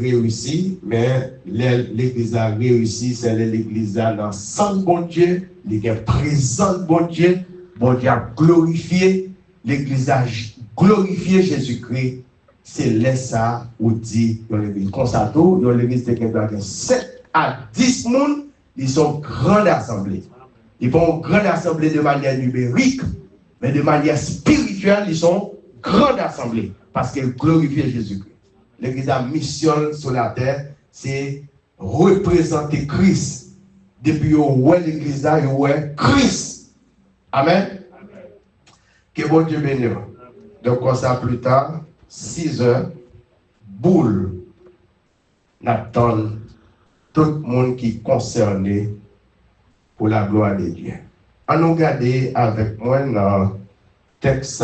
réussi, mais l'église a réussi, c'est l'église a dans le sang de bon Dieu, l'église présente bon Dieu a glorifié, l'église a glorifié Jésus-Christ. C'est là ça où dit, dans l'église constato, dans l'église de 7 à 10 personnes, ils sont grandes assemblées. Ils font grande assemblée de manière numérique, mais de manière spirituelle, ils sont grandes assemblées parce qu'elles glorifient Jésus-Christ. L'église a mission sur la terre, c'est représenter Christ. Depuis où l'église a, où est Christ. Amen. Que bon Dieu bénisse. Donc, on ça plus tard, 6 heures, boule, n'attend tout le monde qui est concerné pour la gloire de Dieu. On nous regarde avec moi dans le texte,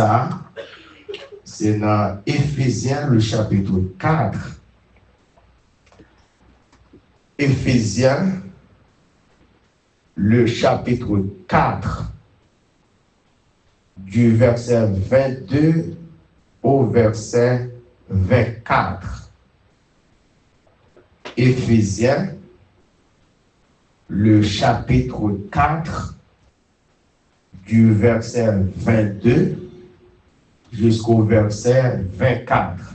c'est dans Éphésiens, le chapitre 4. Éphésiens, le chapitre 4, du verset 22 au verset 24. Éphésiens, le chapitre 4, du verset 22 jusqu'au verset 24.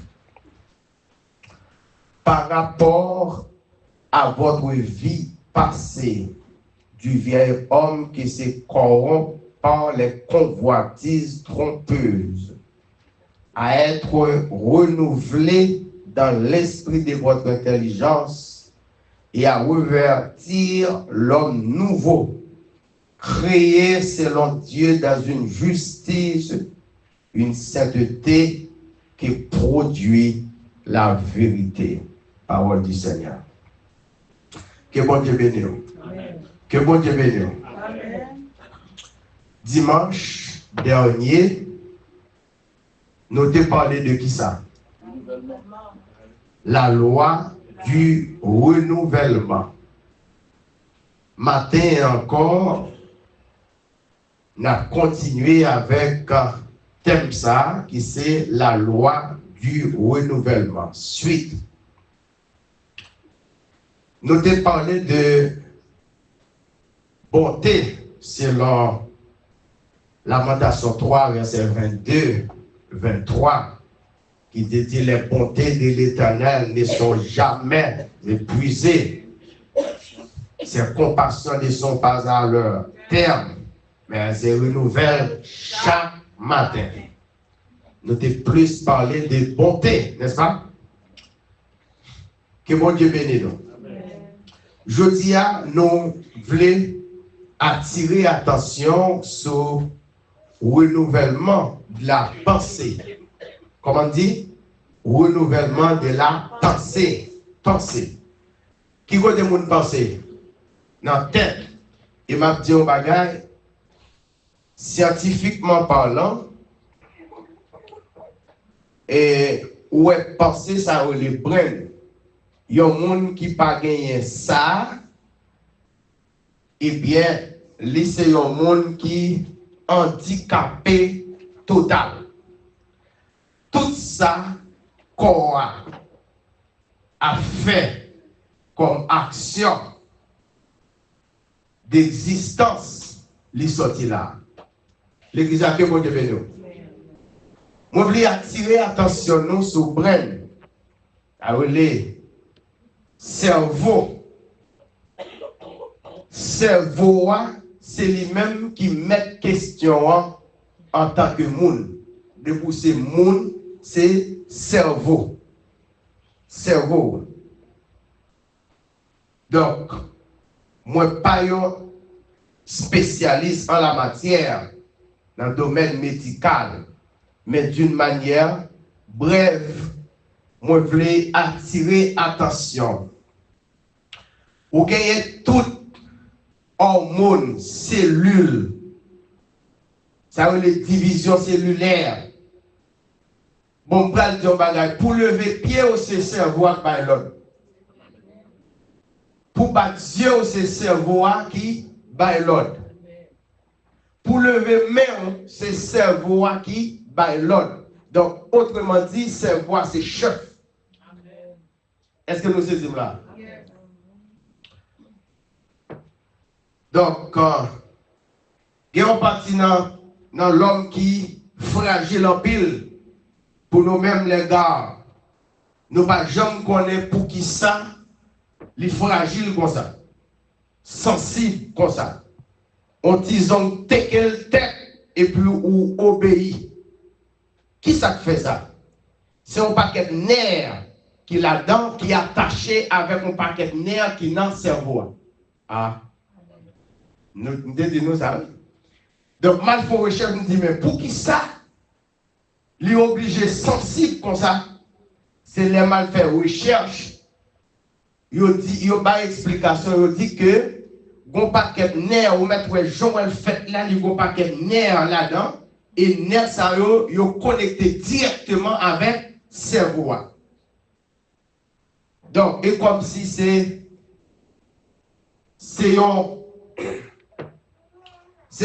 Par rapport à votre vie passée, du vieil homme qui se corrompt par les convoitises trompeuses, à être renouvelé dans l'esprit de votre intelligence et à revêtir l'homme nouveau, créé selon Dieu dans une justice, une sainteté qui produit la vérité. Parole du Seigneur. Que bon Dieu bénisse. Que bon Dieu bénisse. Dimanche dernier, nous avons parlé de qui ça? La loi du renouvellement. Matin encore, on a continué avec thème ça, qui c'est la loi du renouvellement. Suite. Nous avons parlé de bonté selon Lamentation 3, verset 22, 23, qui dit les bontés de l'Éternel ne sont jamais épuisées. Ses compassions ne sont pas à leur terme, mais elles se renouvellent chaque matin. Nous avons plus parlé de bonté, n'est-ce pas? Que mon Dieu bénisse nous. Jeudi, nous voulons attirer attention sur le renouvellement de la pensée. Comment on dit? Renouvellement de la pensée. Pensée. Qui veut de mon pensée? Dans la tête. Il m'a dit un bagage, scientifiquement parlant, et où est pensée, ça ou les brains. Il y a un monde qui n'a pas gagné ça, eh bien, c'est un monde qui est handicapé total. Tout ça qu'on a fait comme action d'existence, les sorti là. L'église a fait mon Dieu béni. Je voulais attirer attention sur le brain, le cerveau. Cerveau, c'est lui-même qui met question en tant que monde. Depuis c'est monde, c'est cerveau. Cerveau. Donc, moi, pas un spécialiste en la matière, dans le domaine médical, mais d'une manière brève, moi, je voulais attirer attention. Vous gagnez toute hormone, cellule, ça veut dire division cellulaire. Bon, pour lever pied au cerveau par l'autre. Pour battre Dieu au cerveau qui by l'autre. Pour lever main, c'est cerveau qui by l'autre. Donc, autrement dit, cerveau c'est chef. Est-ce que nous saisissons là? Donc, il y a une partie dans l'homme qui fragile en pile pour nous-mêmes les gars. Nous ne jamais connaître pour qui ça, les fragiles comme ça, sensible comme ça. On disons quelle tête et puis ou obéit. Qui ça te fait ça? C'est un paquet de nerfs qui là-dedans, qui est attaché avec un paquet de nerfs qui est dans le cerveau. Ah. Nous disons ça. Donc, mal pour recherche, nous dit, mais pour qui ça? Il est obligé sensible comme ça. C'est les mal faire recherche. Il y a pas explication. Il dit que, gon paquet de nerfs, ou mettre Joël fait là, il y a un paquet de nerfs là-dedans. Et nerfs, ça, yo connecté directement avec le cerveau. Donc, et comme si c'est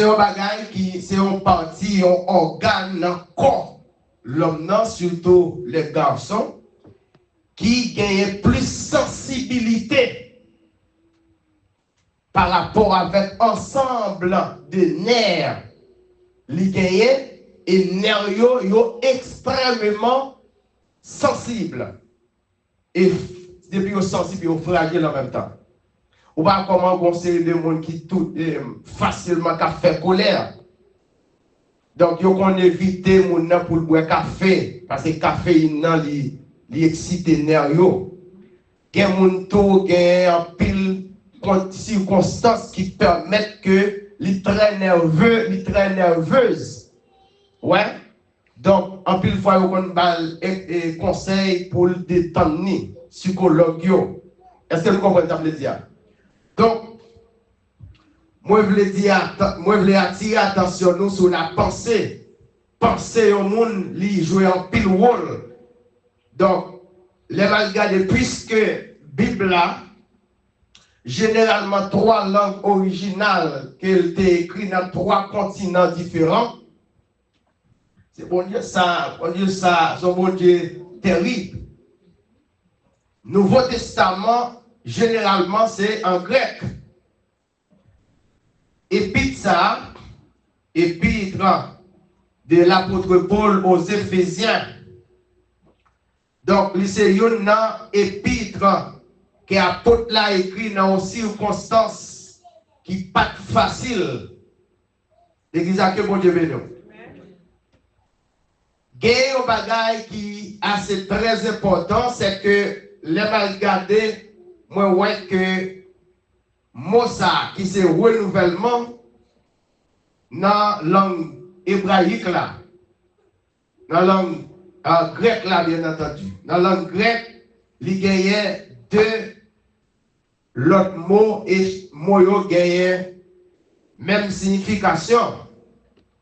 un bagage qui, c'est un parti, un organe dans le corps. L'homme, surtout les garçons, qui gagnent plus sensibilité par rapport avec ensemble de nerfs. Les gagnent et nerfs sont extrêmement sensibles. Et depuis qu'ils sont sensibles, ils sont fragiles en même temps. Ou pas comment conseiller des gens qui tout facilement fait colère. Donc, ils ont évité les gens pour boire café. Parce que le café, il excite les nerfs. Il y a un pile de circonstances qui permettent que les très nerveux, les très nerveuses. Ouais. Donc, en pile fois, ils ont un conseil pour le détendre, psychologue. Est-ce que vous comprenez ce que je veux dire? Donc, moi, je voulais attirer attention sur la pensée. Penser au monde, lui, jouer un pile rôle. Donc, les malgré puisque Bible là, généralement 3 langues originales qu'elle a écrites dans 3 continents différents, c'est bon Dieu ça, c'est bon Dieu terrible. Nouveau Testament, généralement, c'est en grec. Épître de l'apôtre Paul aux Éphésiens. Donc, c'est une épître que l'apôtre l'a écrit dans une circonstance qui n'est pas facile. L'église a que bon Dieu béni. Il y a un bagage qui est assez très important, c'est que les mal gardés, moi, ouais que Mossa, qui c'est renouvellement dans la langue hébraïque là, dans la langue grecque là, bien entendu. Dans la langue grecque, il y a 2 l'autre mot et mot gagne même signification,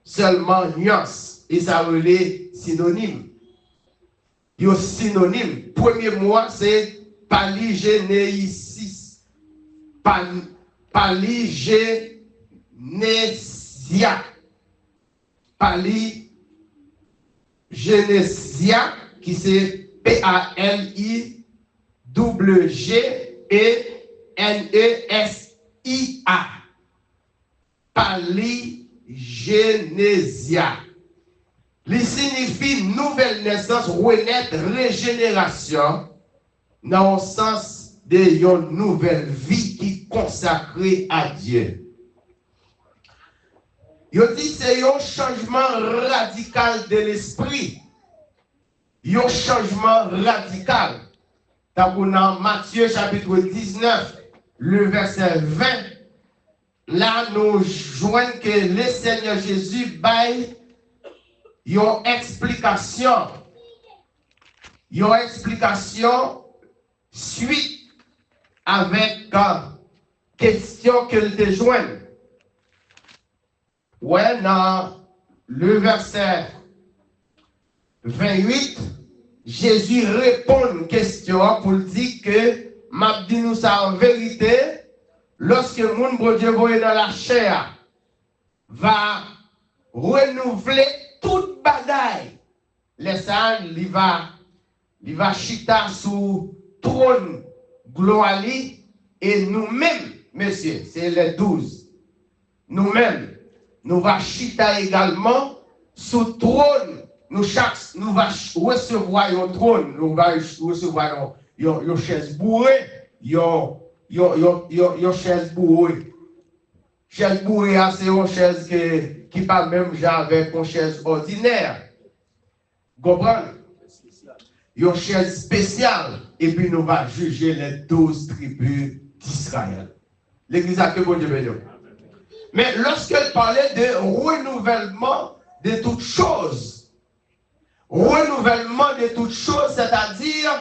seulement nuance, et ça relève synonyme. Il y a synonyme. Premier mot, c'est palygénésis. Palygénésia. Palygénésia, qui c'est P-A-L-I-G-E-N-E-S-I-A. Palygénésia. Il signifie nouvelle naissance, renaître, régénération, dans le sens de nouvelle vie qui est consacrée à Dieu. Il dit que c'est un changement radical de l'esprit. Un changement radical. Dans Matthieu chapitre 19, le verset 20, là nous joignons que le Seigneur Jésus baille une explication. Une explication suite avec question qu'elle te joigne. Ouais, dans le verset 28, Jésus répond à une question pour dire que m'a dit nous ça en vérité, lorsque mon bon Dieu voyait dans la chair, va renouveler toute bagaille. Les salles, il va chita sous trône gloire et nous-mêmes, messieurs, c'est les 12. Nous-mêmes, nous va chita également sous trône. Nous va recevoir un trône, nous va recevoir une chaise bourrée, une chaise bourrée. Chaise bourrée, c'est une chaise qui pas même avec une chaise ordinaire. Comprenez? Une chaise spéciale. Et puis nous va juger les 12 tribus d'Israël. L'église a que bon Dieu bénisse. Mais lorsqu'elle parlait de renouvellement de toutes choses, c'est-à-dire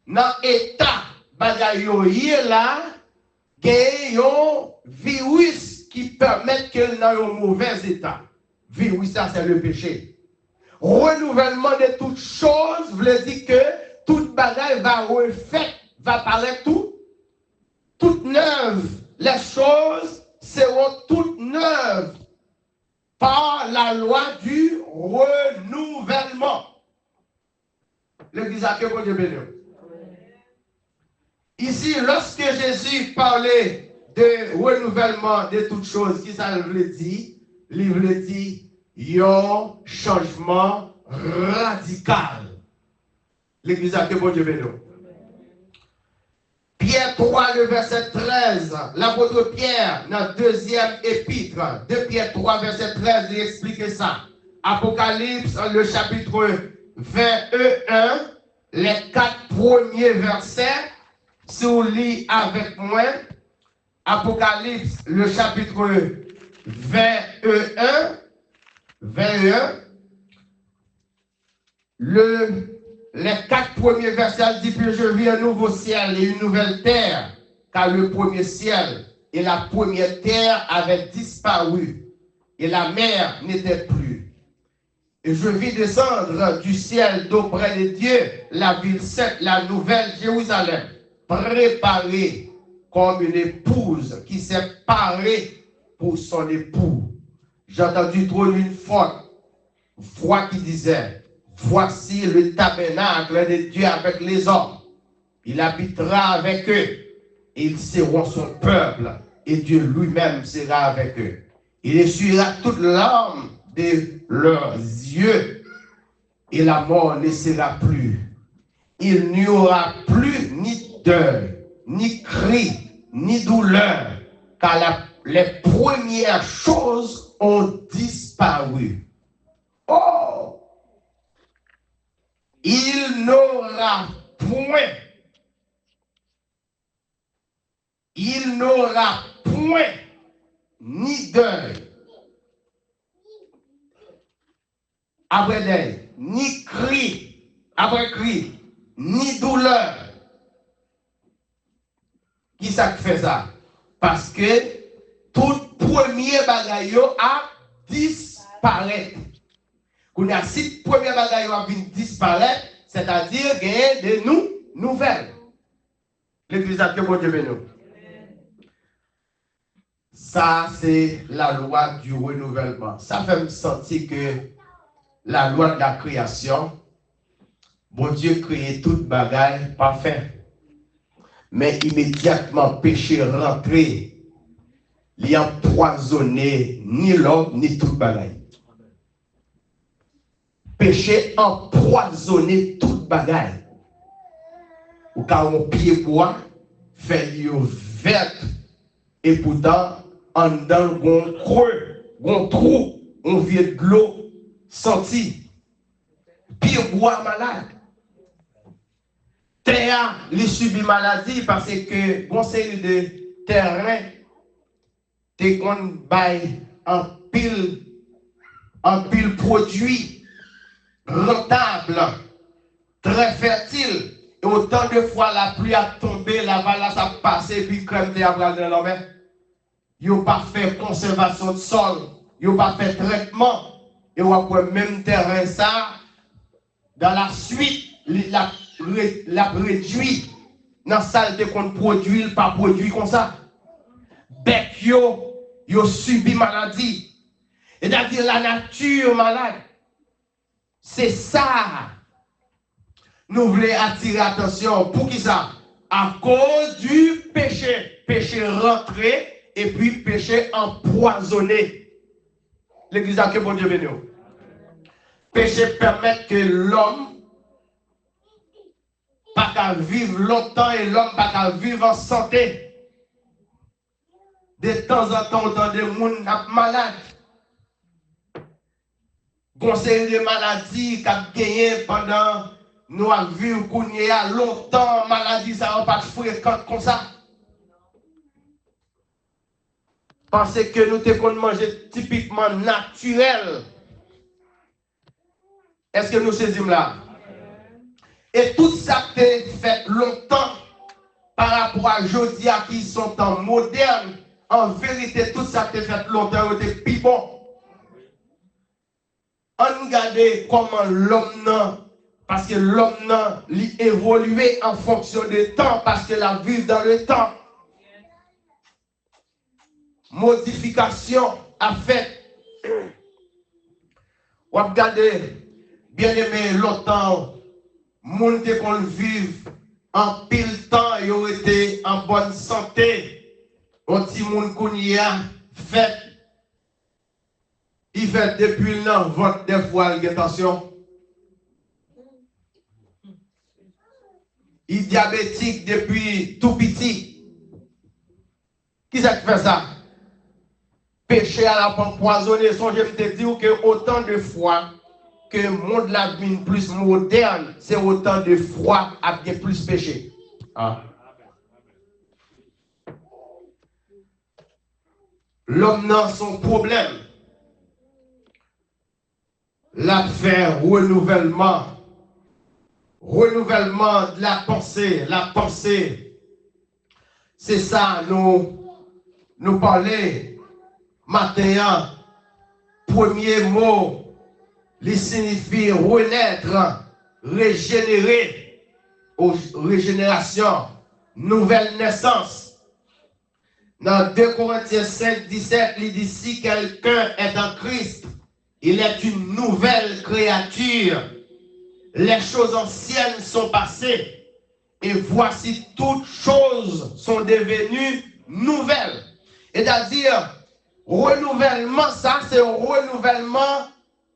dans l'état bagayoye là, il y a un virus qui permet qu'elle n'ait un mauvais état. Virus, ça c'est le péché. Renouvellement de toutes choses veut dire que toute bagaille va refaire, va paraître toute neuve. Les choses seront toutes neuves par la loi du renouvellement. L'église a que bon Dieu béni. Ici, lorsque Jésus parlait de renouvellement de toutes choses, qui ça veut dire? Il veut dire un changement radical. L'église a que bon Dieu béni. Pierre 3, le verset 13, l'apôtre Pierre, dans le deuxième épître, de Pierre 3, verset 13, il explique ça. Apocalypse, le chapitre 21, les 4 premiers versets, si vous lisez avec moi, Apocalypse, le chapitre 21, les 4 premiers versets disent que je vis un nouveau ciel et une nouvelle terre, car le premier ciel et la première terre avaient disparu et la mer n'était plus. Et je vis descendre du ciel d'auprès de Dieu la ville sainte, la nouvelle Jérusalem, préparée comme une épouse qui s'est parée pour son époux. J'ai entendu trop une voix qui disait: voici le tabernacle de Dieu avec les hommes. Il habitera avec eux. Et ils seront son peuple. Et Dieu lui-même sera avec eux. Il essuiera toute larme de leurs yeux. Et la mort ne sera plus. Il n'y aura plus ni deuil, ni cri, ni douleur. Car les premières choses ont disparu. Oh! Il n'aura point ni deuil, après deuil, ni cri, après cri, ni douleur. Qui ça fait ça? Parce que tout premier bagaille a disparu. Quand il y a 6 premiers bagailles qui viennent disparaître, c'est-à-dire qu'il y a des nouvelles. L'église a que bon Dieu béni. Ça, c'est la loi du renouvellement. Ça fait me sentir que la loi de la création, bon Dieu crée toute bagaille parfait. Mais immédiatement, péché rentré, il a empoisonné ni l'homme, ni toute bagaille. Péché empoisonné toute bagaille. Ou quand on pied bois, fait l'eau verte, et pourtant, en dedans, on creux, on trou, on vient de l'eau senti. Pied bois malade. Terre, il subit maladie parce que conseil de terrain, t'es qu'on baille en pile produit rentable, très fertile. Et autant de fois la pluie a tombé, la valasse a passé, puis crème de abral dans la mer. Ils n'ont pas fait conservation de sol, ils n'ont pas fait traitement. Et on a même terrain ça, dans la suite, la réduit. Dans la salle de qu'on produit, pas produit comme ça. Bec yo subi maladie. Et c'est-à-dire la nature malade. C'est ça. Nous voulons attirer attention. Pour qui ça? À cause du péché. Péché rentré et puis péché empoisonné. L'église a que bon Dieu béni. Péché permet que l'homme pas qu'à vivre longtemps et l'homme pas qu'à vivre en santé. De temps en temps, autant de monde malade. Conseil de maladie qu'a gagné pendant nous avons vu qu'on y a longtemps, maladie ça va pas fréquente comme ça. Parce que nous te qu'on manger typiquement naturel. Est-ce que nous saisissons là? Et tout ça fait longtemps par rapport à Jodia qui sont en moderne. En vérité, tout ça fait longtemps, c'était plus bon. On regarde comment l'homme, parce que l'homme évolue en fonction du temps, parce que la vie dans le temps. Modification a fait. On regarde, bien aimé, longtemps, monde qu'on vive en pile temps, ils ont été en bonne santé. Un petit monde qu'on y a fait. Il fait depuis le vote des fois, attention. Il est diabétique depuis tout petit. Qui c'est qui fait ça? Péché à la empoisonné. Je me te dire que autant de fois que le monde la vie plus moderne, c'est autant de fois avec plus péché. Ah. L'homme n'a son problème. L'affaire renouvellement de la pensée. La pensée, c'est ça, nous parler matin. Premier mot, il signifie renaître, régénérer, régénération, nouvelle naissance. Dans 2 Corinthiens 5, 17, il dit si quelqu'un est en Christ, il est une nouvelle créature. Les choses anciennes sont passées et voici toutes choses sont devenues nouvelles. C'est-à-dire, renouvellement, ça c'est un renouvellement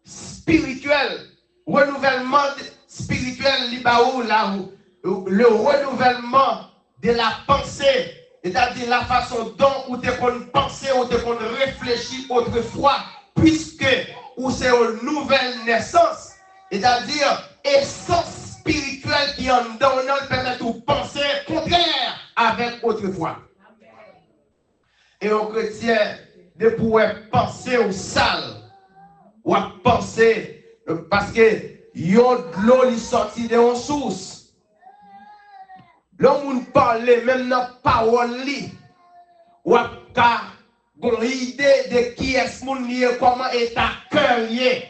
spirituel. Renouvellement spirituel, le renouvellement de la pensée. C'est-à-dire la façon dont on te penser, on te réfléchir autrefois, puisque ou c'est une nouvelle naissance, c'est-à-dire essence spirituelle qui en donne permet de penser contraire avec autrefois. Et un chrétien de pouvoir penser au sale, ou à penser, parce que yon de l'eau qui sortit de une source. L'homme parle même dans la parole, ou à une idée de qui est-ce qu'on est, comment est ta cœur lié.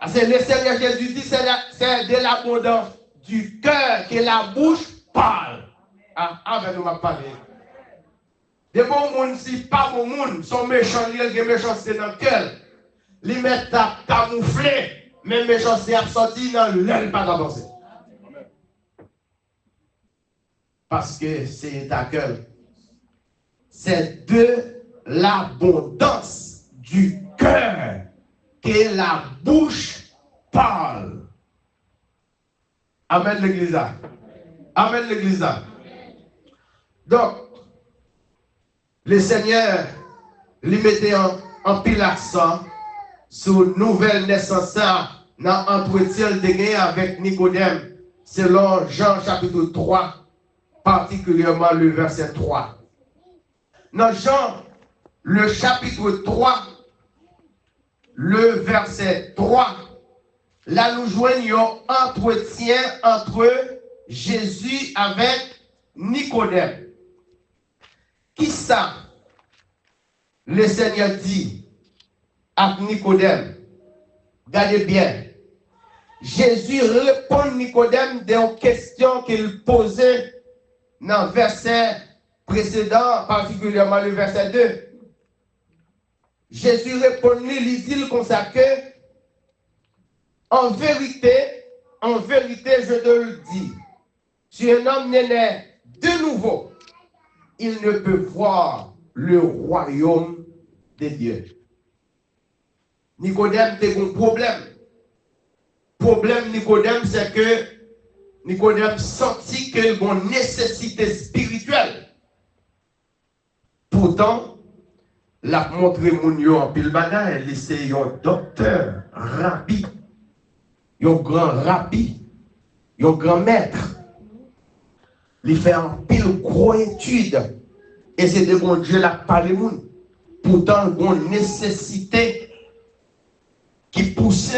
Parce que le Seigneur Jésus dit c'est de l'abondance du cœur que la bouche parle. Ah, avec nous m'a parlé. Des bons monde, si pas bon monde, sont méchants, ils ont méchanceté dans le cœur. Ils mettent à camoufler, mais méchanceté a sorti dans l'aile pas d'avancer. Parce que c'est ta cœur. C'est de l'abondance du cœur que la bouche parle. Amen l'église. Amen l'église. Donc, le Seigneur lui mettait en pile accent sur nouvelle naissance dans l'entretien de gagner avec Nicodème, selon Jean chapitre 3, particulièrement le verset 3. Dans Jean, le chapitre 3, le verset 3, là nous joignons un entretien entre Jésus avec Nicodème. Qui ça? Le Seigneur dit à Nicodème. Regardez bien. Jésus répond à Nicodème des questions qu'il posait dans le verset précédent, particulièrement le verset 2. Jésus répondit, il dit comme ça que, en vérité, je te le dis, Si un homme n'est né de nouveau, il ne peut voir le royaume de Dieu. Nicodème a un problème. Problème Nicodème, c'est que Nicodème sentit qu'il y a une nécessité spirituelle. Pourtant, la montré mon yo en pile bagaille, c'est un docteur, rabbi, un grand rabbi, un grand maître. Il fait un pile gros étude et c'est de bon Dieu la parler moun. Pourtant, il y a une nécessité qui pousse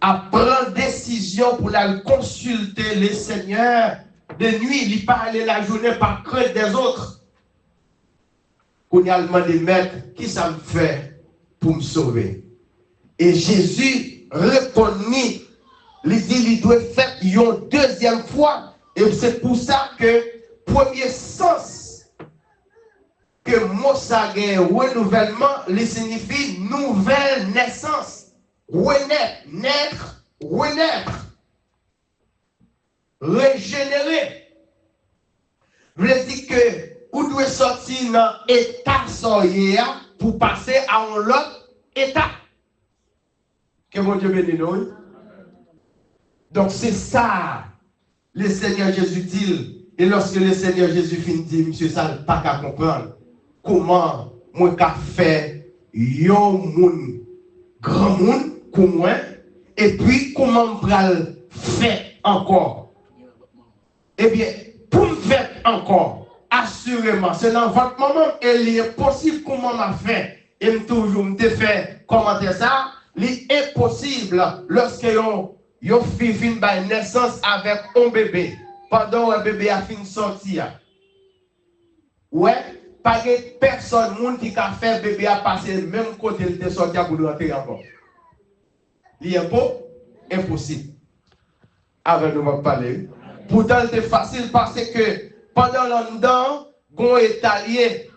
à prendre décision pour la consulter le Seigneur de nuit. Il pas aller la journée par crainte des autres. Qu'on y a demandé, maître, qui ça me fait pour me sauver? Et Jésus répondit, il dit, il doit faire une deuxième fois. Et c'est pour ça que, premier sens, que Mossagé renouvellement, il signifie nouvelle naissance. Renaître, naître, renaître. Régénérer. Je veux dire que vous devez sortir dans l'état soyez pour passer à un autre état. Que mon Dieu bénisse nous. Donc c'est ça, le Seigneur Jésus dit. Et lorsque le Seigneur Jésus finit dit, monsieur, ça n'a pas qu'à comprendre. Comment moi qu'a fait yon moun grand moun comme moi et puis comment me faire encore. Eh bien, pour me faire encore, assurément, c'est dans votre moment, il est possible comment m'a fait. Et me toujours me fait commenter ça, il est possible lorsque yon fille fin by naissance avec un bébé, pendant un bébé a fini sortir. Ouais, pas de personne qui a fait bébé à passer le même côté de sortir pour rentrer encore. Il est impossible. Avec nous va parler. Pourtant, c'est facile parce que pendant longtemps, gon est allié,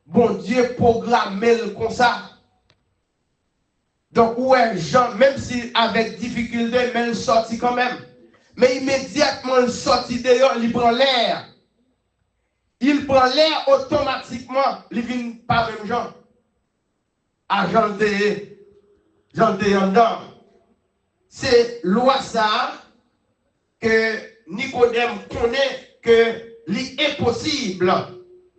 bon Dieu programmé comme ça. Donc, ouais, Jean, même si avec difficulté, mais il sortit quand même. Mais immédiatement, il sortit dehors, il prend l'air. Il prend l'air automatiquement, il vient par même Jean. À Jean de dedans. C'est loi ça que Nicodème connaît que il est possible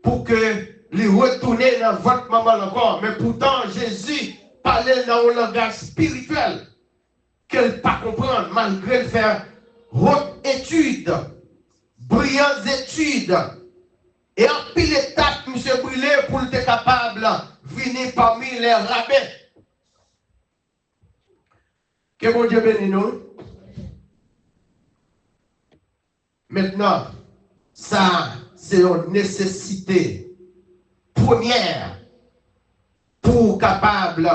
pour que lui retourne dans votre maman encore. Mais pourtant, Jésus parlait dans un langage spirituel qu'elle ne peut pas comprendre, malgré le faire haute étude, brillantes études. Et en pile étape, M. Brûlé, pour être capable de venir parmi les rabbins. Que mon Dieu bénisse nous. Maintenant, ça, c'est une nécessité première pour capable,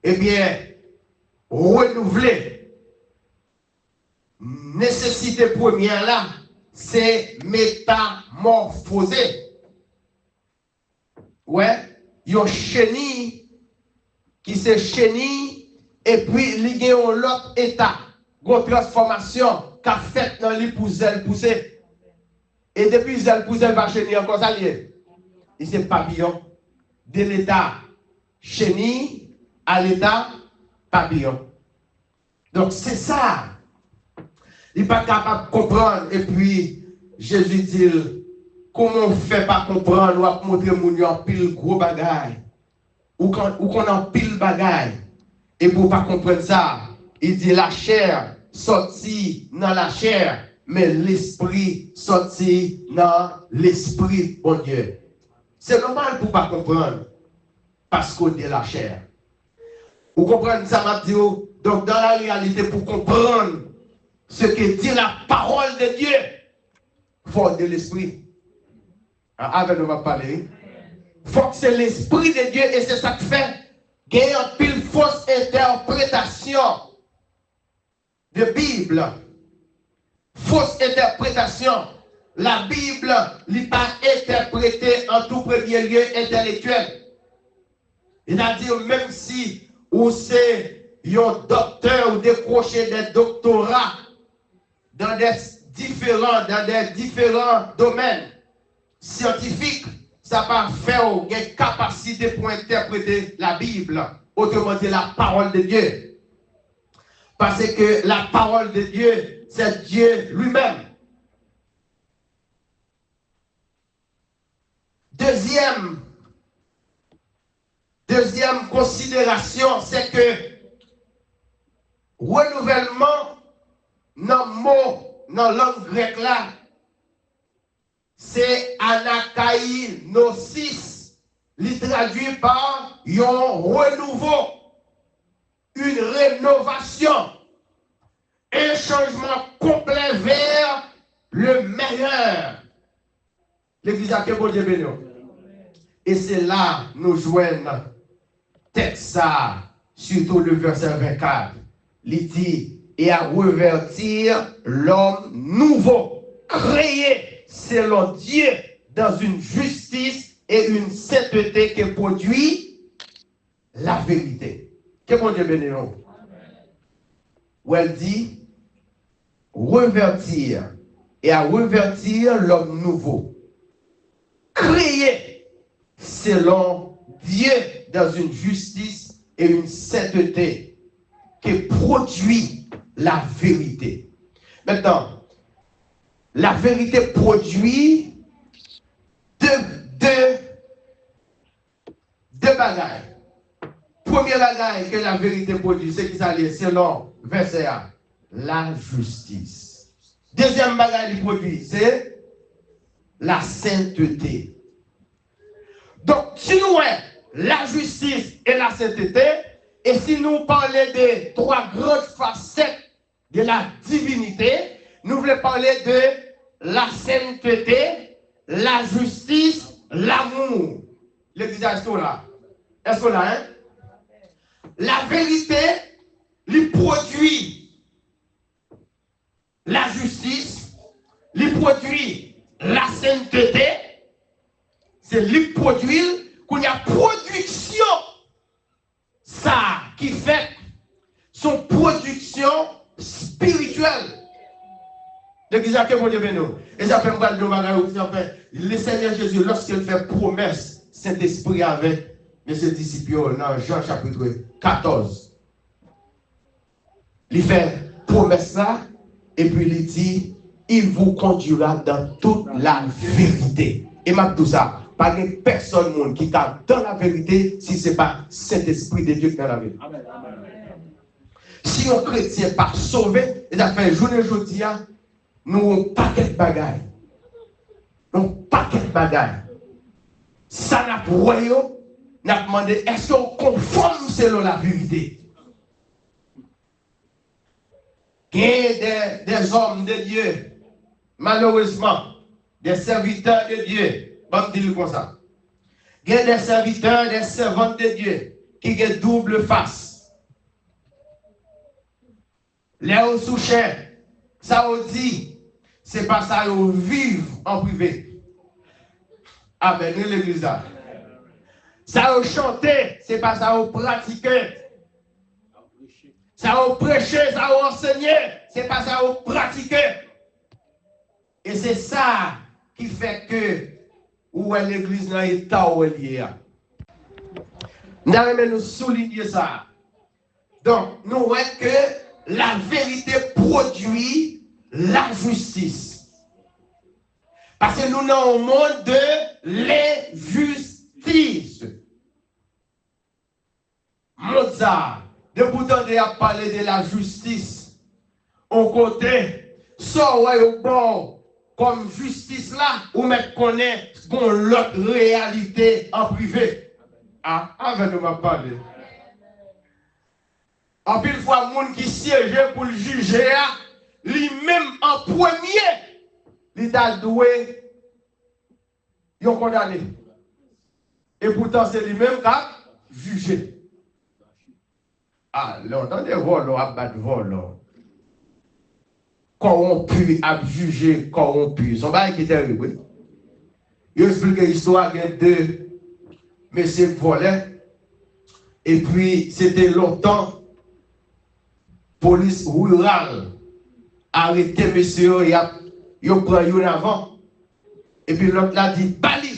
eh bien, renouveler. Nécessité première là, c'est métamorphoser. Ouais, il y a un chenille qui se chenille et puis il y a un autre état, une transformation qu'a fait dans les pousselles pousser. Et depuis elle pousse, elle va chenille encore ça lié. Et c'est papillon. De l'état chenille à l'état papillon. Donc c'est ça. Il n'est pas capable de comprendre. Et puis Jésus dit, comment on ne fait pas comprendre ou à montrer mon en pile gros bagaille. Ou qu'on en pile bagaille. Et pour ne pas comprendre ça, il dit la chair sortit dans la chair, mais l'esprit sortit dans l'esprit, bon Dieu. C'est normal pour ne pas comprendre, parce qu'on est la chair. Vous comprenez ça, Mathieu? Donc, dans la réalité, pour comprendre ce que dit la parole de Dieu, il faut de l'esprit. Avec nous, on va parler. Il faut que c'est l'esprit de Dieu, et c'est ça qui fait qu'il y a une pile fausse interprétation de Bible. Fausse interprétation. La Bible n'est pas interprétée en tout premier lieu intellectuel. C'est-à-dire, même si ou c'est un docteur ou décroché des doctorats dans des différents dans des différents domaines scientifiques, ça va faire une capacité pour interpréter la Bible, autrement dit la parole de Dieu. Parce que la parole de Dieu, c'est Dieu lui-même. Deuxième considération, c'est que renouvellement, dans le mot, dans la langue grecque là, c'est anakainosis. Il traduit par un renouveau, une rénovation, un changement complet vers le meilleur. L'église a que bon Dieu béni. Et c'est là nous joignons texte ça, surtout le verset 24. Il dit, et à revertir l'homme nouveau, créé selon Dieu dans une justice et une sainteté qui produit la vérité. Que bon Dieu béni. Où elle dit, revertir et à revertir l'homme nouveau, créé selon Dieu dans une justice et une sainteté qui produit la vérité. Maintenant, la vérité produit deux bagailles. Premier bagaille que la vérité produit, c'est qui s'allie selon verset 1, la justice. Deuxième bagaille qu'il produit, c'est la sainteté. Donc, si nous avons la justice et la sainteté, et si nous parlons des trois grandes facettes de la divinité, nous voulons parler de la sainteté, la justice, l'amour. L'église est là. Est-ce qu'on a, hein? La vérité, lui produit la justice, lui produit la sainteté, c'est lui produit qu'il y a production, ça qui fait son production spirituelle. L'église a que mon Dieu béni. Et ça fait le Seigneur Jésus, lorsqu'il fait promesse, Saint-Esprit avec ses disciples dans Jean chapitre 14. Il fait promesse là, et puis il dit, il vous conduira dans toute la vérité. Et m'a tout ça. Pas de personne qui est dans la vérité si ce n'est pas Saint-Esprit de Dieu qui est dans la vérité. Amen. Si un chrétien n'est pas sauvé, il a fait journée aujourd'hui, nous avons un paquet de bagailles. Un paquet de bagailles. Ça n'a pas voyons, n'a demandé est-ce qu'on conforme selon la vérité? Il y a des hommes de Dieu, malheureusement, des serviteurs de Dieu. Bon, dis-le comme ça. Il y a des serviteurs, des servantes de Dieu qui ont double face. Les sous-chefs, ça on dit, c'est pas ça qu'ils vivent en privé. Amen, l'église là. Ça on chanter, c'est pas ça on pratiquer. Ça on prêcher, ça on enseigner, c'est pas ça on pratiquer. Et c'est ça qui fait que où est l'église dans l'état où elle est. Nous allons souligner ça. Donc, nous voyons que la vérité produit la justice. Parce que nous sommes au monde de l'injustice. Mozart, de pourtant de parler de la justice, au côté, soit au bord, comme justice là, ou mettre connaît l'autre réalité en privé. Ah, avec nous m'a parlé. En pile fois, monde qui siège pour le juger, lui-même en premier, il a doué, il a condamné. Et pourtant, c'est lui-même qui a jugé. Ah, là, on des vols, on a battu vol. Corrompu, à juger corrompu. Son bail qui est terrible. Il explique l'histoire de deux messieurs qui volaient. Et puis, c'était longtemps, police rurale arrêté monsieur, il a il prend une avant. Et puis l'autre là dit, Bali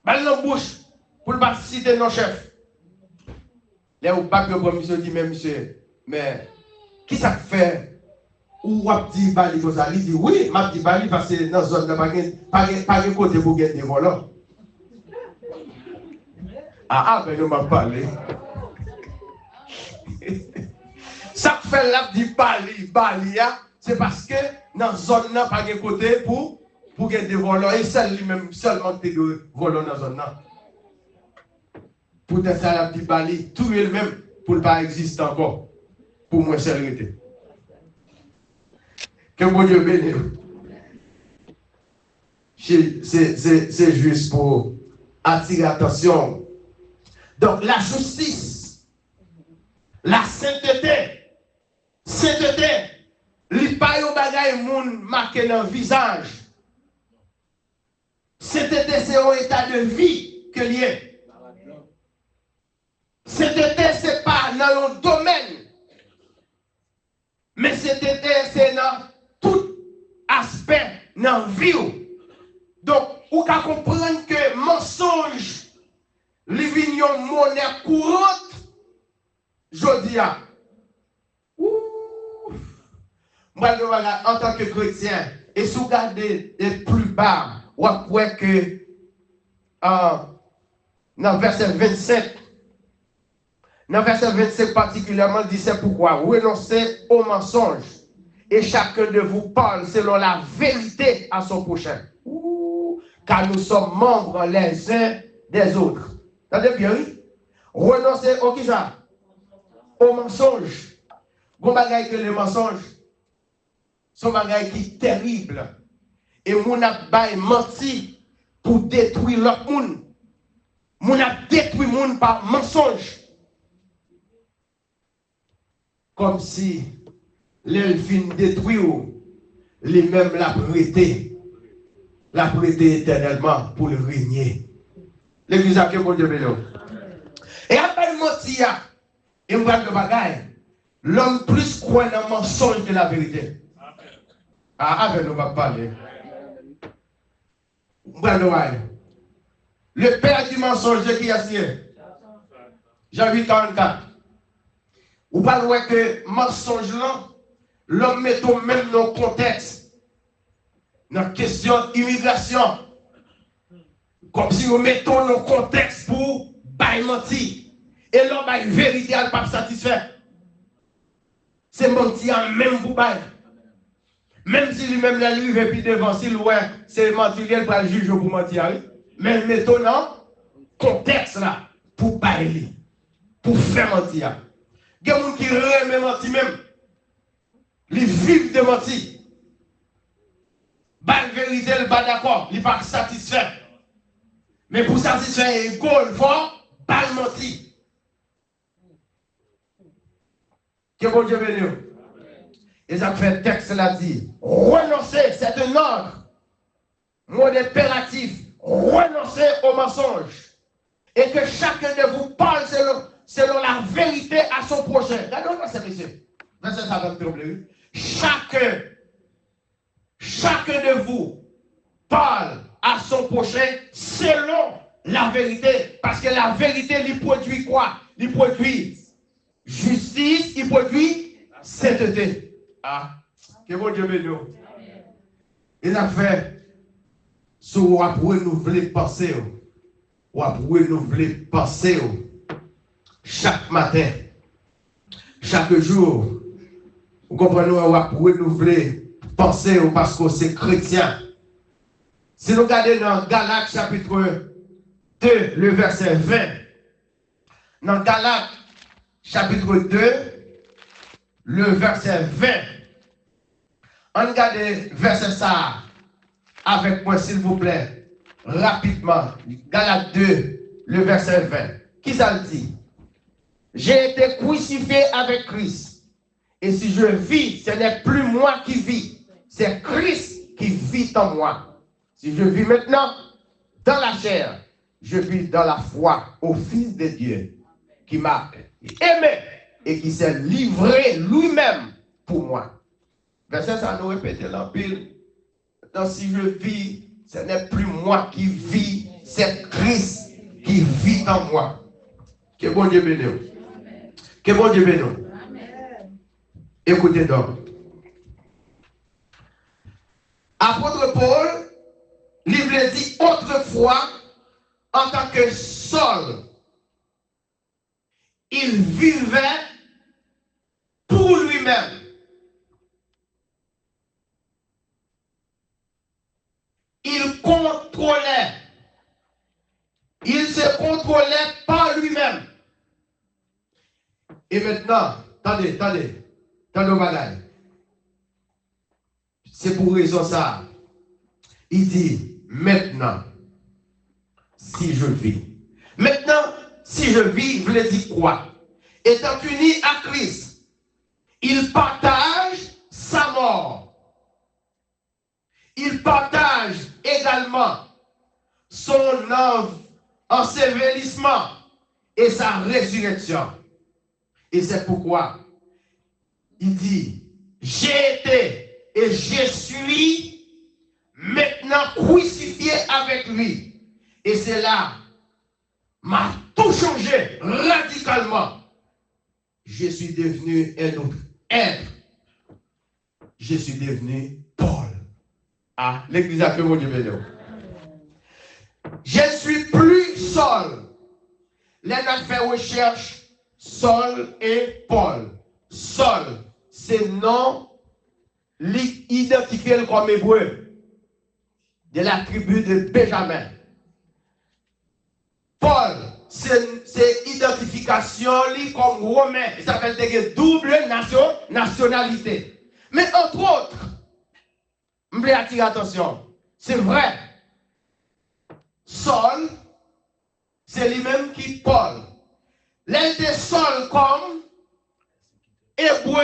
dans la bouche, pour ne pas citer nos chefs. Là où pas que le monsieur dit, mais monsieur, mais qui ça fait? Ou on dit Bali comme ça? Il dit, oui, m'a dit Bali parce que dans la zone, pas de côté pour gagner des volants. Ben nous m'a parlé. Ça fait là dit Bali, c'est parce que dans la zone, pas de côté pour gagner des volants. Et celle lui-même seulement des volants dans la zone. Pour te faire la petite Bali, tout lui-même pour ne pas exister encore. Pour moi, c'est l'arrêter. Que bon Dieu bénisse. C'est juste pour attirer l'attention. Donc, la justice, la sainteté, il n'y a pas de bagaille moun marqué dans le visage. Sainteté, c'est un état de vie que lié. Sainteté, ce n'est pas dans le domaine, mais sainteté, c'est dans tout aspect dans la vie. Donc, vous pouvez comprendre que mensonge, les vignes monnaie courante, je dis, moi, en tant que chrétien, et si vous regardez les plus bas, vous voyez que dans verset 27, dans verset 25 particulièrement, dit c'est pourquoi renoncez au mensonge et chacun de vous parle selon la vérité à son prochain. Car nous sommes membres les uns des autres. T'entendez bien, oui? Renoncez au qui ça? Au mensonge. Bon bagaille que le mensonge, son bagaille qui est terrible. Et mon a menti pour détruire l'autre monde. Mon a détruit le monde par mensonge. Comme si l'elfine détruit les mêmes la prêter éternellement pour le régner. L'église a que bon Dieu béni. Et après le motia, et on parle de bagaille, l'homme plus croit dans le mensonge que la vérité. Avec nous, on va parler. Le père du mensonge qui a signé. Jean 8, 44. Vous parlez que mensonge là, l'homme met au même dans le contexte. Dans la question d'immigration. Comme si nous mettons dans le contexte pour mentir. Et l'homme a une vérité à ne pas satisfaire. C'est mentir même pour bailler. Même si lui-même l'a lu et puis devant, s'il ouais, c'est mentir, il va le juger pour mentir. Mais mettons dans le contexte là pour bailler. Pour faire mentir. Il y a des gens qui aiment mentir même. Ils vivent de mentir. La vérité, ils ne sont pas d'accord. Ils ne sont pas satisfaits. Mais pour satisfaire, il faut pas mentir. Que bon Dieu bénisse. Et ça fait un texte là dit, renoncer, c'est un ordre. Mot impératif, renoncer au mensonge. Et que chacun de vous parle selon la vérité à son prochain. Regardez-moi ça, monsieur. Verset 53. Chacun de vous parle à son prochain selon la vérité. Parce que la vérité, il produit quoi? Il produit justice, il produit sainteté. Que bon Dieu bénisse. Il a fait, si vous renouveler penser, ou renouveler penser chaque matin, chaque jour, vous comprenez, on va renouveler penser parce que c'est chrétien. Si nous regardons dans Galates chapitre 2, le verset 20, dans Galates chapitre 2, le verset 20, on regarde verset ça avec moi s'il vous plaît, rapidement. Galates 2, le verset 20. Qui ça le dit? J'ai été crucifié avec Christ. Et si je vis, ce n'est plus moi qui vis, c'est Christ qui vit en moi. Si je vis maintenant dans la chair, je vis dans la foi au Fils de Dieu qui m'a aimé et qui s'est livré lui-même pour moi. Verset ça nous répète en pile. Donc si je vis, ce n'est plus moi qui vis, c'est Christ qui vit en moi. Que bon Dieu bénisse. Que bon Dieu bénisse. Écoutez donc. Apôtre Paul, l'Ible dit autrefois, en tant que Saul, il vivait pour lui-même. Il contrôlait. Il se contrôlait par lui-même. Et maintenant, attendez, bagaille. C'est pour raison ça. Il dit, maintenant, si je vis. Maintenant, si je vis, il veut dire quoi? Étant uni à Christ, il partage sa mort. Il partage également son ensevelissement et sa résurrection. Et c'est pourquoi il dit, j'ai été et je suis maintenant crucifié avec lui. Et c'est là, m'a tout changé radicalement. Je suis devenu un autre être. Je suis devenu Paul. Ah, l'église a fait mon Dieu béni. Je ne suis plus Saul. Les gens fait recherche Saul et Paul. Saul, c'est nom identifié comme hébreu de la tribu de Benjamin. Paul, c'est identification comme romain. Il s'appelle double nationalité. Mais entre autres, je vais attirer attention. C'est vrai. Saul, c'est lui-même qui Paul. L'un des Saul comme hébreu.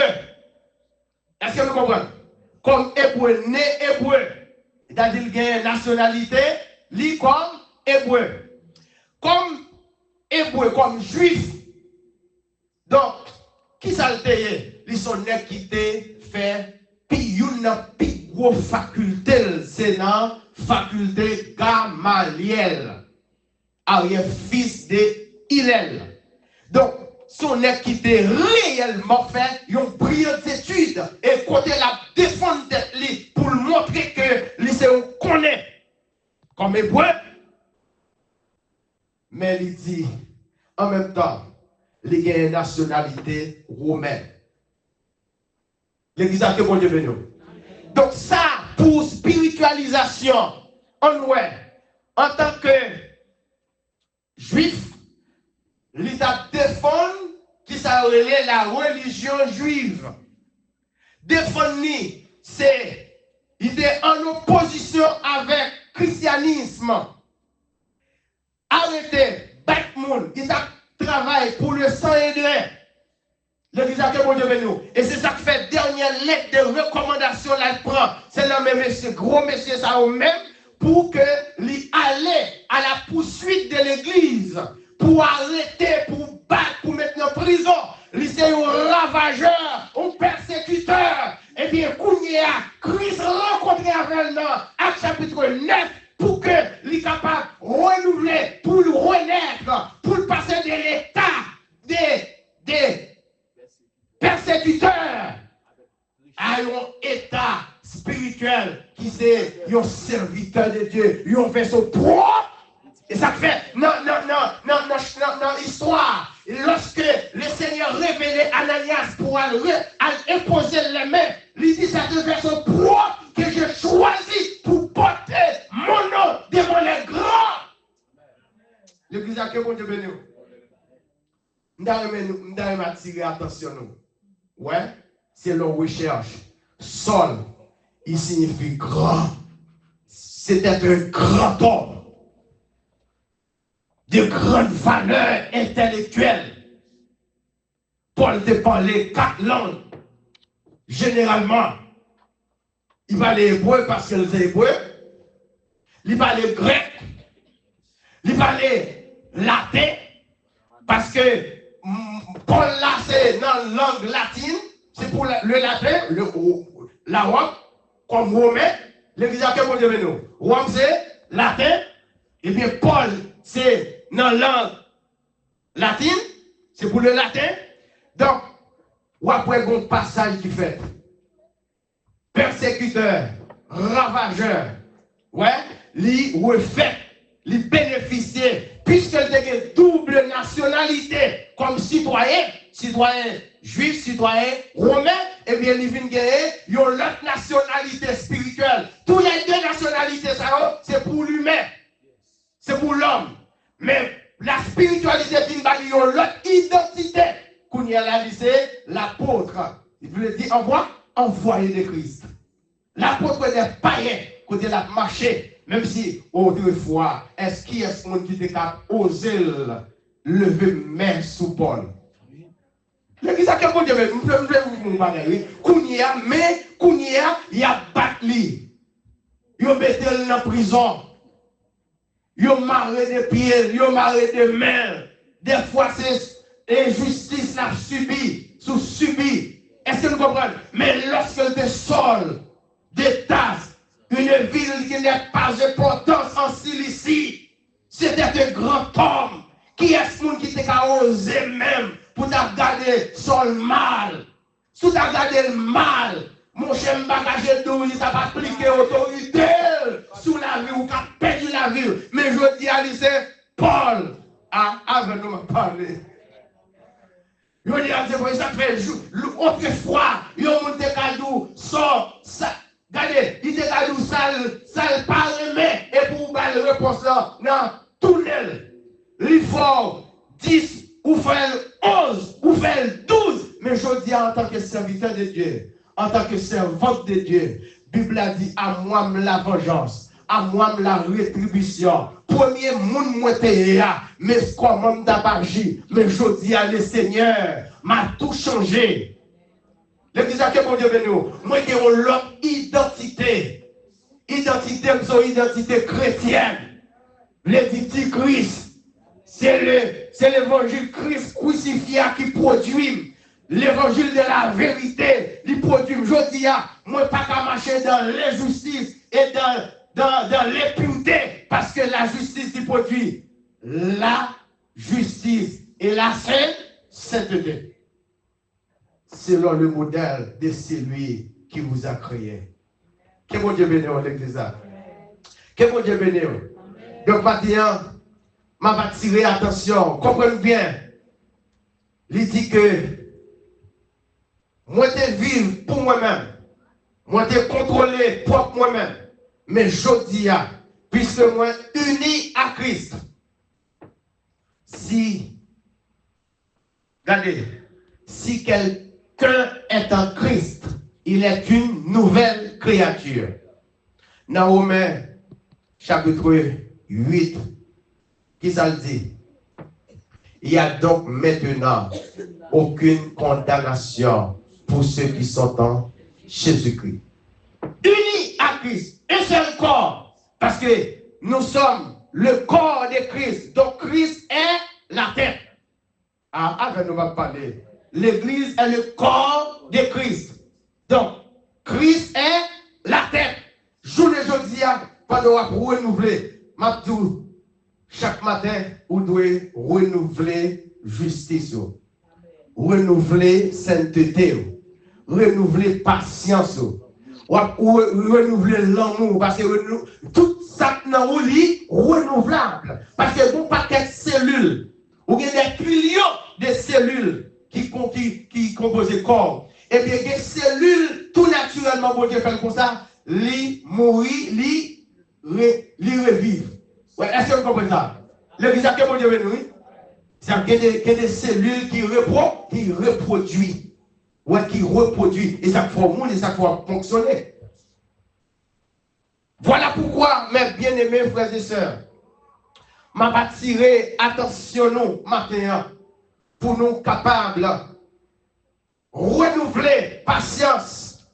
Est-ce que vous comprenez? Comme hébreu, né hébreu. C'est-à-dire qu'il a une nationalité, lui comme hébreu. Comme hébreu, comme juif. Donc, qui ça le paye? Ils sont nés qui fait, puis une plus grosse faculté, c'est la faculté Gamaliel, arrière-fils de Hillel. Donc, son équité réellement fait, ils ont pris d'études et côté la défendre pour montrer que lycéen connaît comme hébreu. Mais il dit, en même temps, il a une nationalité romaine. L'église a fait bon Dieu béni. Donc ça, pour spiritualisation, en tant que juif, l'État défend qui s'appelait la religion juive. Défendre, c'est, il est en opposition avec le christianisme. Arrêtez, Batmoun, il travaille pour le sang et l'air. L'église a bon Dieu béni. Et c'est ça qui fait dernière lettre de recommandation là prend. C'est le même monsieur, gros monsieur ça au même, pour que lui aller à la poursuite de l'église, pour arrêter, pour battre, pour mettre en prison. Lui c'est un ravageur, un persécuteur. Et bien, Kounia, Christ rencontré avec nous, Acte chapitre 9, pour que lui capable de renouveler, pour le renaître, pour passer de l'état des persécuteurs à un état spirituel qui c'est un serviteur de Dieu, un vaisseau propre. Et ça fait, non, histoire, lorsque le Seigneur révélait Ananias pour aller imposer les mains, il dit c'est un vaisseau propre que je choisis pour porter mon nom devant les grands. L'église a que bon Dieu béni. Nous devons attirer attention nous. Ouais, c'est leur recherche. Saul, il signifie grand. C'était un grand homme. De grandes valeurs intellectuelles. Paul te parlait 4 langues. Généralement, il parlait hébreu parce qu'il était hébreu. Il parlait grec. Il parlait latin parce que Paul là, c'est dans la langue latine, c'est pour le latin, la Rome, comme Romain, l'église à quel bon Dieu nous? Rome, c'est latin, et bien Paul, c'est dans la langue latine, c'est pour le latin. Donc, ou après, un passage qui fait persécuteur, ravageur, ouais, li refait, li bénéficier, puisqu'il a une double nationalité comme citoyen juif, citoyen romain, et bien il vient gagner une autre nationalité spirituelle. Tous les deux nationalités, ça, c'est pour l'humain, c'est pour l'homme. Mais la spiritualité vient une autre identité. Qu'on y a là, c'est l'apôtre. Il veut dire envoyé de Christ. L'apôtre des païens, côté la marché, même si autrefois, est-ce qu'il y a ce monde qui était capable d'oser lever main sous Paul? L'église a quel bon Dieu, Kounia, mais Kounia, il a battu. Il a mis en prison. Il a marré des pieds, il a marré des mains. Des fois, c'est injustice l'a subi, sous-subi. Est-ce que nous comprenons? Mais lorsque des sols, des tasses, une ville qui n'est pas importante en Cilicie, c'était un grand homme. Qui est ce monde qui t'a osé même pour regarder son mal? Si tu as regardé le mal, mon cher bagage de ça va appliquer autorité sous la vie ou qu'a perdu la vie. Mais je dis à c'est Paul avec nous parler. Je dis à ça fait autrefois, il y a un cadeau, sort, ça. Regardez, il te cadeau, ça parle, mais, et pour vous le réponse là, non, tunnel. L'effort 10 ou faire 11 ou faire 12. Mais je dis en tant que serviteur de Dieu, en tant que servante de Dieu, la Bible a dit à moi la vengeance, à moi la rétribution. Premier monde moi mais comment d'abagi, mais je dis à le Seigneur, m'a tout changé. L'église a que mon Dieu béni. Moi qui ai l'autre identité. Identité, c'est identité chrétienne. L'identité Christ. C'est l'évangile Christ crucifié qui produit l'évangile de la vérité. Il produit, je dis, moi pas qu'à marcher dans l'injustice et dans l'impunité, parce que la justice qui produit la justice et la sainteté. Selon le modèle de celui qui vous a créé. Que mon Dieu bénisse l'église. Que mon Dieu bénisse. Donc maintenant, m'a va tirer attention, comprenez bien. Il dit que moi te vivre pour moi-même, moi te contrôler pour moi-même, mais je dis, puisque moi uni à Christ, regardez, si quelqu'un est en Christ, il est une nouvelle créature. Dans Romains, chapitre 8, qui ça le dit? Il n'y a donc maintenant aucune condamnation pour ceux qui sont en Jésus-Christ. Unis à Christ, un seul corps. Parce que nous sommes le corps de Christ. Donc Christ est la tête. Avec nous va parler. L'église est le corps de Christ. Donc Christ est la tête. Journée aujourd'hui, pendant pour renouveler, Mabdou. Chaque matin, vous devez renouveler justice, renouveler sainteté, renouveler patience, renouveler l'amour, parce que tout ça est renouvelable. Parce que vous pas de cellules, ou bien des trillions de cellules qui composent le corps. Et bien, des cellules, tout naturellement, pour Dieu fait comme ça, les mourir, les revivre. Ouais, est-ce que vous comprenez ça? L'église a quel bon Dieu béni? C'est des cellules qui reproduisent. Ouais, qui reproduisent. Et ça fait monde et ça fait fonctionner. Voilà pourquoi, mes bien-aimés frères et sœurs, m'a attiré attention nous maintenant pour nous capables de renouveler patience,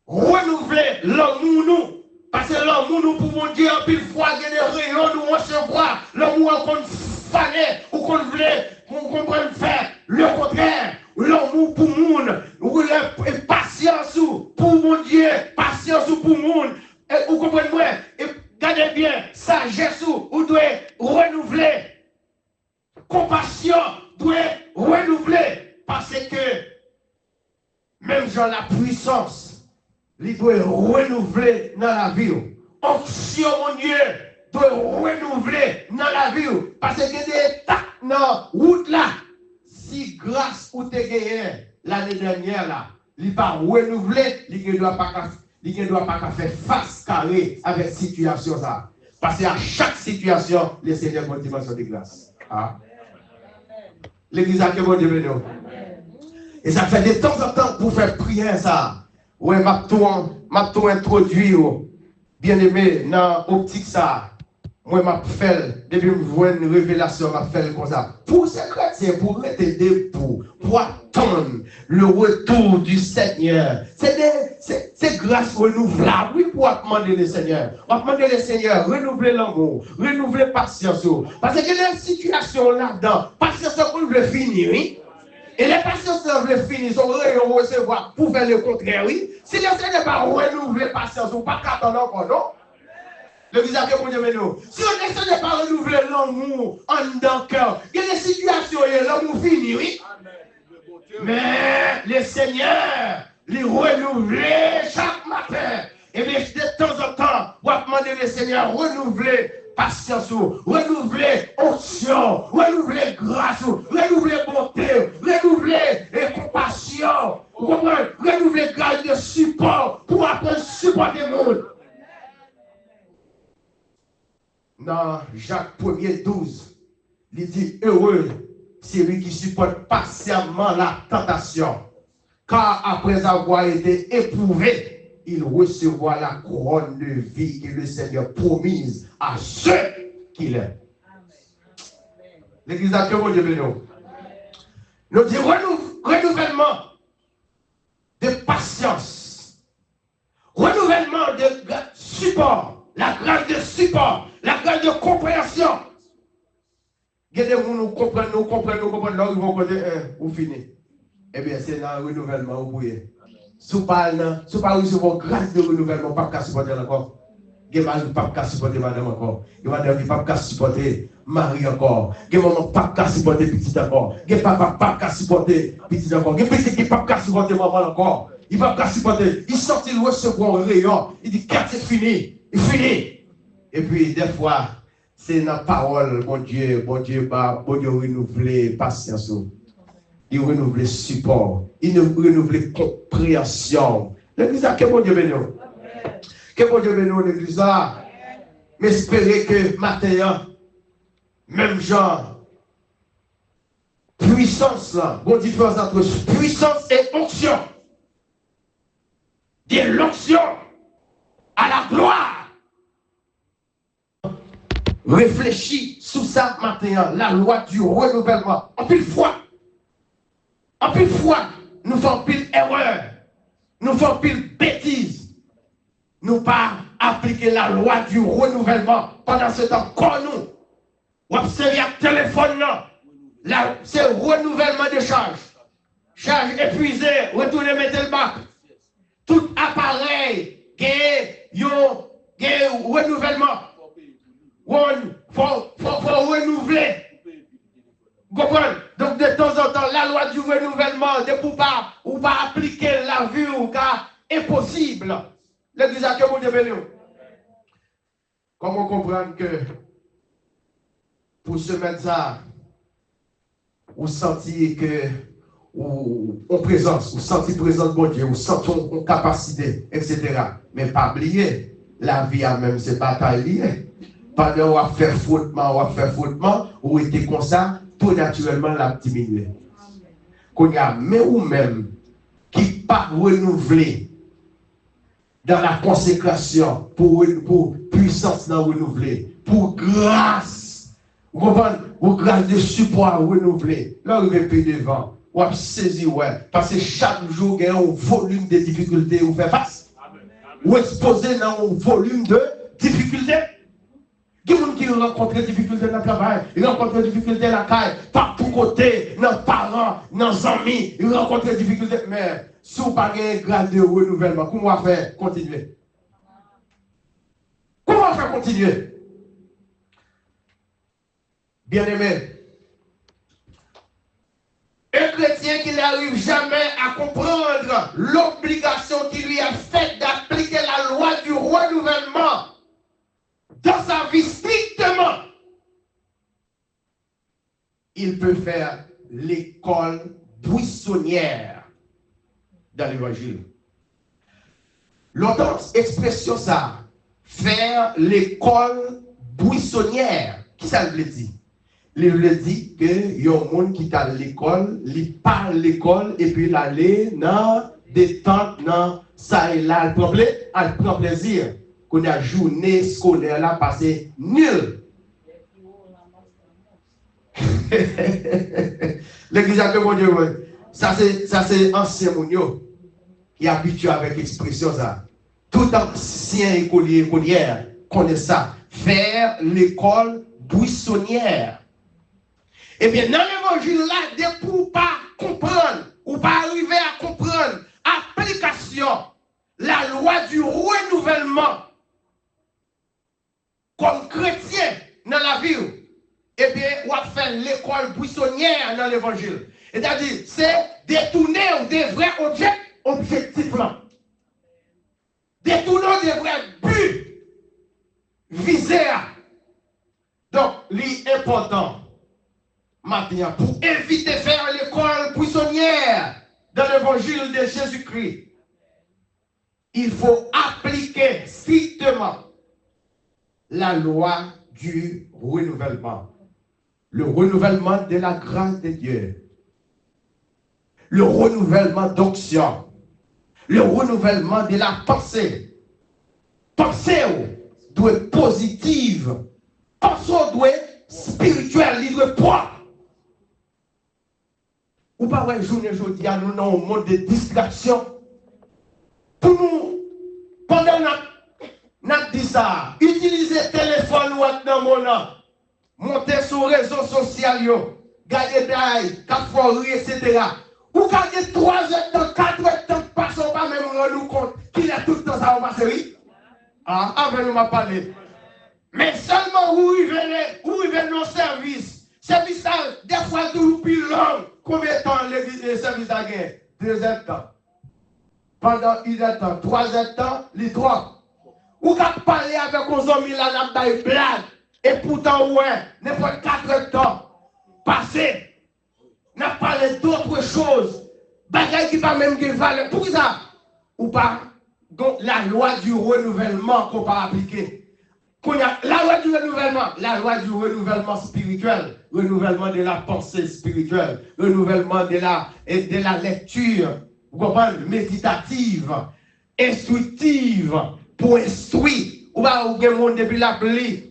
renouveler l'amour nous. Parce que l'amour, nous pouvons dire en pile fois, il y a des rayons, nous recevoir. L'amour, qu'on fallait, ou qu'on voulait, qu'on comprenne faire le contraire. l'amour pour le monde, patience pour mon Dieu, patience pour le monde. Vous comprenez moi? Et regardez bien, sagesse vous devez renouveler. Compassion doit renouveler. Parce que même dans la puissance, il doit renouveler dans la vie. Onction, mon Dieu, doit renouveler dans la vie. Parce que des étapes dans la route là, si grâce ou te gagné l'année dernière là, il n'est pas renouvelé, il ne doit pas faire face carré avec cette situation là. Parce qu'à chaque situation, le Seigneur a une dimension de grâce. Ah. L'église a que bon Dieu béni. Et ça fait de temps en temps pour faire prière ça. Ouais, m'a tout introduit, bien aimé, dans l'optique ça. Moi, m'a fait, depuis que je vois une révélation, m'a fait comme ça. Pour ces chrétiens, pour t'aider, pour attendre le retour du Seigneur. C'est grâce renouvelable. Oui, pour demander le Seigneur. On va demander le Seigneur, renouveler l'amour, renouveler la patience. Parce qu'il y a des situations là-dedans. Patience, on veut finir, oui. Et les patients qui veulent finir, ils ont recevoir pour faire le contraire, oui. Si le Seigneur n'a pas renouvelé patience, on ne va pas attendre encore, non? Le visage que vous dites, nous. Si on essaie de ne pas renouveler l'amour en dedans cœur, il y a des situations où l'amour finit, oui. Mais le Seigneur, il renouvelle chaque matin. Et bien, de temps en temps, on va demander le Seigneur renouveler patience, renouveler onction, renouveler grâce, renouveler bonté, renouveler compassion, renouveler grâce de support pour apprendre à supporter le monde. Dans Jacques 1er 12, il dit heureux, c'est lui qui supporte patiemment la tentation, car après avoir été éprouvé, il recevra la couronne de vie que le Seigneur promise à ceux qui l'aiment. L'église a que mon Dieu béni. Nous disons renouvellement de patience, renouvellement de support, la grâce de support, la grâce de compréhension. Nous comprenons, là où ils vont côté ou fini. Eh bien, c'est dans le renouvellement, vous voyez. Si vous parlez recevoir grâce de renouvellement, pas qu'à supporter encore. Il y a pas qu'à supporter madame encore. Il y a madame qui pas qu'à supporter Marie encore. Il y a maman pas qu'à supporter petit encore. Il y a papa pas qu'à supporter petit encore. Il y a petit qui pas qu'à supporter maman encore. Il va qu'à supporter. Il sort, il recevoir un rayon. Il dit, c'est fini. Il finit. Et puis, des fois, c'est dans la parole, mon Dieu, renouveler patience. Il renouvelle support. Il renouvelle compréhension. L'église a que bon Dieu béni. Que bon Dieu béni l'église a. Mais espérer que matin, même genre, puissance là, bon différence entre puissance et onction. De l'onction à la gloire. Réfléchis sous ça matin, la loi du renouvellement. En plus fois. En plus fois, nous faisons pile erreur. Nous faisons pile bêtise. Nous pas appliquer la loi du renouvellement pendant ce temps. Quand nous, observez le téléphone, c'est renouvellement de charge. Charge épuisée, retournez mettre le bac. Tout appareil qui est renouvellement. Il faut renouveler. Comprenez? Donc de temps en temps, la loi du renouvellement, de pouvoir ou pas appliquer la vue ou car impossible. L'église a que mon Dieu béni. Comment comprendre que pour se mettre ça, ou sentir que ou présence, ou sentir présence de mon Dieu, ou sentir une capacité, etc. Mais pas oublier, la vie a même ses batailles liées. Pendant qu'on va faire fautement, ou était comme ça, tout naturellement l'a diminué. Qu'on y a mais ou même qui pas renouvelé dans la consécration pour puissance non renouvelée, pour grâce, vous comprenez, pour grâce de support renouvelé. Là, vous avez payé devant, vous avez saisi, ouais, parce que chaque jour, il y a un volume de difficultés, vous faites face. Vous exposez dans un volume de difficultés. Il y a des gens qui rencontrent des difficultés dans le travail, ils rencontrent des difficultés dans la caille, par tous côtés, dans les parents, dans les amis, ils rencontrent des difficultés. Mais si vous n'avez pas un grade de renouvellement, comment on va faire continuer? Comment on va faire continuer? Bien-aimé, un chrétien qui n'arrive jamais à comprendre l'obligation qui lui est faite d'appliquer la loi du renouvellement dans sa vie strictement, il peut faire l'école buissonnière dans l'évangile. L'autre expression ça, faire l'école buissonnière, qui ça veut dire? Il veut dire que y a un monde qui est à l'école, il parle l'école et puis il allait dans des tentes, dans ça et là, il prend plaisir. Qu'on a journée scolaire là passé nul. L'église a mon Dieu, ça c'est ancien mounio qui est habitué avec l'expression ça. Tout ancien écolière connaît ça. Faire l'école buissonnière. Eh bien, dans l'évangile là, dès pour pas comprendre, ou pas arriver à comprendre, application, la loi du renouvellement, comme chrétien dans la vie, eh bien, on va faire l'école buissonnière dans l'évangile. C'est-à-dire, c'est détourner des vrais objectifs-là. Détourner des vrais buts visés. Donc, l'important, maintenant, pour éviter de faire l'école buissonnière dans l'évangile de Jésus-Christ, il faut appliquer strictement la loi du renouvellement. Le renouvellement de la grâce de Dieu. Le renouvellement d'onction. Le renouvellement de la pensée. Pensée doit être positive. Pensée doit être spirituelle, il doit être propre. Ou pas ouais, journée aujourd'hui, nous dans un monde de distraction. Pour nous, pendant nous dit ça, utiliser le téléphone ou dans mon nom, monter sur les réseaux sociaux, garder d'ail, caforie, etc. Ou garder 3 heures de temps, 4 heures de temps, passons pas même rendre compte qu'il a tout le temps ça va passer, oui? Ah, avant nous m'a parlé. Mais seulement où il venait nos services. Service ça, des fois toujours plus long. Combien de temps le service a gagné? 2 heures de temps. Pendant 1 heure de temps, 3 heures de temps, les 3. Ou quand parler avec nos amis là, n'a pas eu blague. Et pourtant, ouais, n'importe 4 heures de temps. Passé. N'a parlé d'autres choses. Bagaille qui va même gagner valeur. Pour ça, ou pas, donc la loi du renouvellement qu'on va appliquer. La loi du renouvellement spirituel, renouvellement de la pensée spirituelle, renouvellement de la lecture, vous comprenez, méditative, instructive, pour instruire. Ou bien, vous avez depuis la pluie,